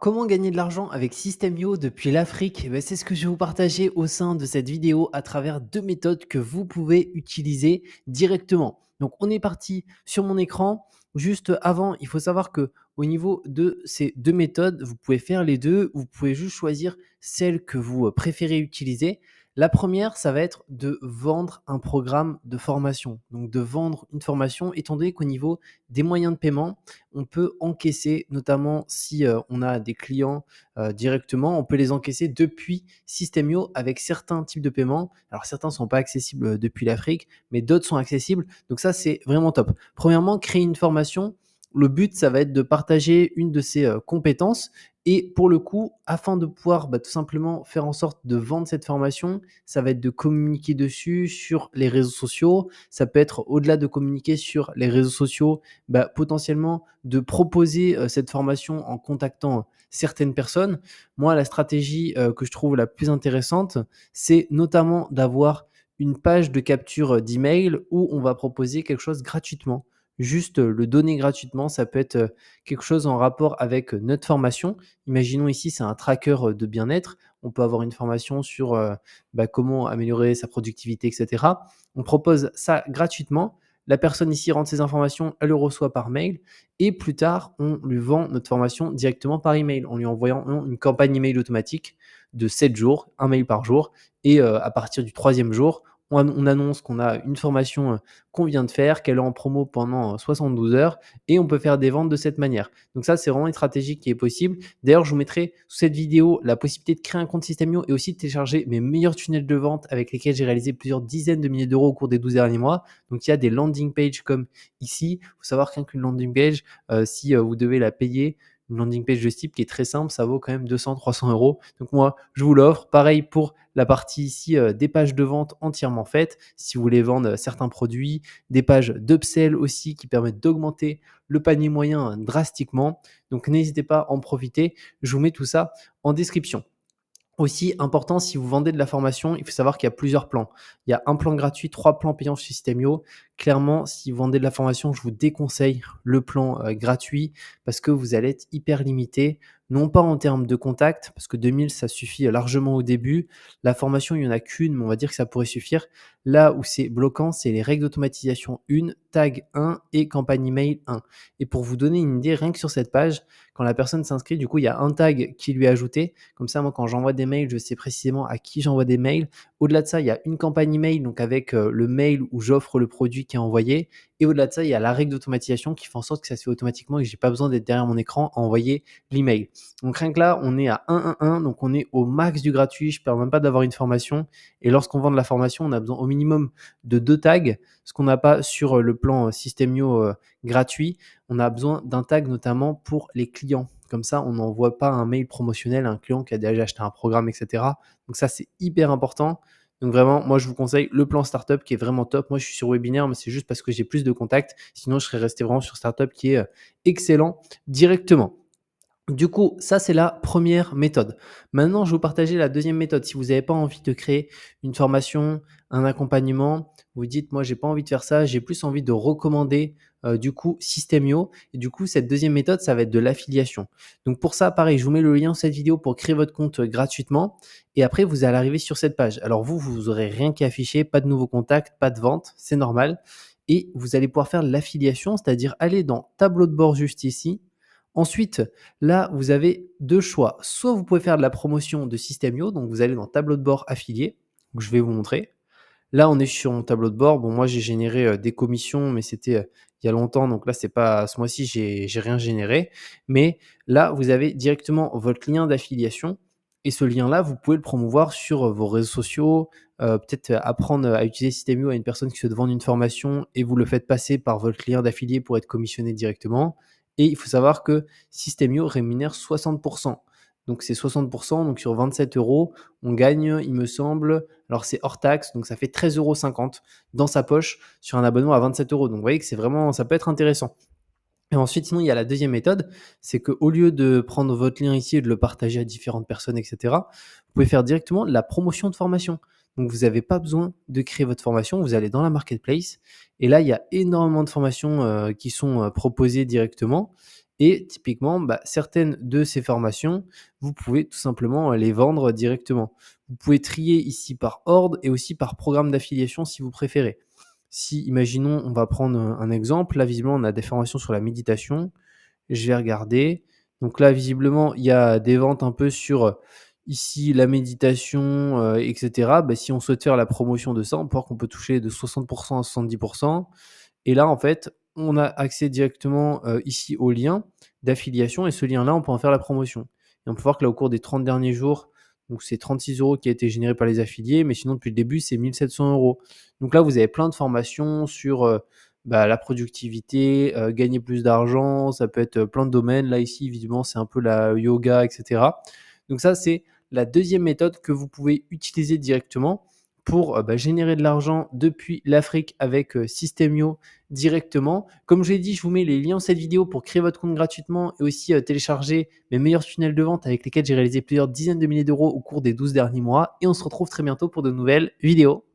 Comment gagner de l'argent avec System.io depuis l'Afrique? C'est ce que je vais vous partager au sein de cette vidéo à travers deux méthodes que vous pouvez utiliser directement. Donc, on est parti sur mon écran. Juste avant, il faut savoir que au niveau de ces deux méthodes, vous pouvez faire les deux. Vous pouvez juste choisir celle que vous préférez utiliser. La première, ça va être de vendre un programme de formation. Donc, de vendre une formation, étant donné qu'au niveau des moyens de paiement, on peut encaisser, notamment si on a des clients directement, on peut les encaisser depuis System.io avec certains types de paiements. Alors certains ne sont pas accessibles depuis l'Afrique, mais d'autres sont accessibles. Donc ça, c'est vraiment top. Premièrement, créer une formation. Le but, ça va être de partager une de ces compétences. Et pour le coup, afin de pouvoir tout simplement faire en sorte de vendre cette formation, ça va être de communiquer dessus sur les réseaux sociaux. Ça peut être au-delà de communiquer sur les réseaux sociaux, potentiellement de proposer cette formation en contactant certaines personnes. Moi, la stratégie que je trouve la plus intéressante, c'est notamment d'avoir une page de capture d'email où on va proposer quelque chose gratuitement. Juste le donner gratuitement, ça peut être quelque chose en rapport avec notre formation. Imaginons ici, c'est un tracker de bien-être. On peut avoir une formation sur comment améliorer sa productivité, etc. On propose ça gratuitement. La personne ici rentre ses informations, elle le reçoit par mail et plus tard, on lui vend notre formation directement par email en lui envoyant une campagne email automatique de 7 jours, un mail par jour. Et à partir du troisième jour, on annonce qu'on a une formation qu'on vient de faire, qu'elle est en promo pendant 72 heures et on peut faire des ventes de cette manière. Donc ça, c'est vraiment une stratégie qui est possible. D'ailleurs, je vous mettrai sous cette vidéo la possibilité de créer un compte System.io et aussi de télécharger mes meilleurs tunnels de vente avec lesquels j'ai réalisé plusieurs dizaines de milliers d'euros au cours des 12 derniers mois. Donc il y a des landing pages comme ici. Il faut savoir qu'une landing page, si vous devez la payer, une landing page de ce type qui est très simple, ça vaut quand même 200-300 euros. Donc moi, je vous l'offre. Pareil pour la partie ici des pages de vente entièrement faites. Si vous voulez vendre certains produits, des pages d'upsell aussi qui permettent d'augmenter le panier moyen drastiquement. Donc n'hésitez pas à en profiter. Je vous mets tout ça en description. Aussi important, si vous vendez de la formation, il faut savoir qu'il y a plusieurs plans. Il y a un plan gratuit, 3 plans payants chez System.io. Clairement, si vous vendez de la formation, je vous déconseille le plan gratuit parce que vous allez être hyper limité. Non pas en termes de contact, parce que 2000, ça suffit largement au début. La formation, il n'y en a qu'une, mais on va dire que ça pourrait suffire. Là où c'est bloquant, c'est les règles d'automatisation 1, tag 1 et campagne email 1. Et pour vous donner une idée, rien que sur cette page, quand la personne s'inscrit, du coup, il y a un tag qui lui est ajouté. Comme ça, moi, quand j'envoie des mails, je sais précisément à qui j'envoie des mails. Au-delà de ça, il y a une campagne email, donc avec le mail où j'offre le produit qui est envoyé. Et au-delà de ça, il y a la règle d'automatisation qui fait en sorte que ça se fait automatiquement et que j'ai pas besoin d'être derrière mon écran à envoyer l'email. Donc rien que là, on est à 1-1-1, donc on est au max du gratuit. Je ne perds même pas d'avoir une formation. Et lorsqu'on vend de la formation, on a besoin au minimum de 2 tags, ce qu'on n'a pas sur le plan System.io gratuit. On a besoin d'un tag notamment pour les clients. Comme ça, on n'envoie pas un mail promotionnel à un client qui a déjà acheté un programme, etc. Donc ça, c'est hyper important. Donc vraiment, moi, je vous conseille le plan Startup qui est vraiment top. Moi, je suis sur webinaire, mais c'est juste parce que j'ai plus de contacts. Sinon, je serais resté vraiment sur Startup qui est excellent directement. Du coup, ça, c'est la première méthode. Maintenant, je vais vous partager la deuxième méthode. Si vous n'avez pas envie de créer une formation, un accompagnement, vous dites, moi, j'ai pas envie de faire ça, j'ai plus envie de recommander du coup System.io. Et du coup, cette deuxième méthode, ça va être de l'affiliation. Donc pour ça, pareil, je vous mets le lien dans cette vidéo pour créer votre compte gratuitement. Et après, vous allez arriver sur cette page. Alors vous aurez rien qui est affiché, pas de nouveaux contacts, pas de vente, c'est normal. Et vous allez pouvoir faire de l'affiliation, c'est-à-dire aller dans tableau de bord juste ici. Ensuite, là, vous avez deux choix. Soit vous pouvez faire de la promotion de System.io, donc vous allez dans tableau de bord affilié, donc je vais vous montrer. Là, on est sur mon tableau de bord. Bon, moi, j'ai généré des commissions, mais c'était il y a longtemps, donc là, c'est pas ce mois-ci, j'ai rien généré. Mais là, vous avez directement votre lien d'affiliation et ce lien-là, vous pouvez le promouvoir sur vos réseaux sociaux, peut-être apprendre à utiliser System.io à une personne qui souhaite vendre une formation et vous le faites passer par votre lien d'affilié pour être commissionné directement. Et il faut savoir que System.io rémunère 60%. Donc c'est 60%, donc sur 27 euros, on gagne, il me semble, alors c'est hors taxe, donc ça fait 13,50 € dans sa poche sur un abonnement à 27 euros. Donc vous voyez que c'est vraiment, ça peut être intéressant. Et ensuite, sinon, il y a la deuxième méthode, c'est qu'au lieu de prendre votre lien ici et de le partager à différentes personnes, etc., vous pouvez faire directement de la promotion de formation. Donc, vous n'avez pas besoin de créer votre formation, vous allez dans la marketplace et là, il y a énormément de formations qui sont proposées directement Et typiquement, certaines de ces formations, vous pouvez tout simplement les vendre directement. Vous pouvez trier ici par ordre et aussi par programme d'affiliation si vous préférez. Si, imaginons, on va prendre un exemple. Là, visiblement, on a des formations sur la méditation. Je vais regarder. Donc là, visiblement, il y a des ventes un peu sur ici la méditation, etc. Si on souhaite faire la promotion de ça, on peut voir qu'on peut toucher de 60% à 70%. Et là, en fait, on a accès directement ici au lien d'affiliation et ce lien-là, on peut en faire la promotion. Et on peut voir que là, au cours des 30 derniers jours, donc c'est 36 € qui a été généré par les affiliés, mais sinon depuis le début, c'est 1 700 €. Donc là, vous avez plein de formations sur la productivité, gagner plus d'argent, ça peut être plein de domaines. Là, ici, visiblement, c'est un peu la yoga, etc. Donc ça, c'est la deuxième méthode que vous pouvez utiliser directement pour générer de l'argent depuis l'Afrique avec System.io directement. Comme je l'ai dit, je vous mets les liens de cette vidéo pour créer votre compte gratuitement et aussi télécharger mes meilleurs tunnels de vente avec lesquels j'ai réalisé plusieurs dizaines de milliers d'euros au cours des 12 derniers mois. Et on se retrouve très bientôt pour de nouvelles vidéos.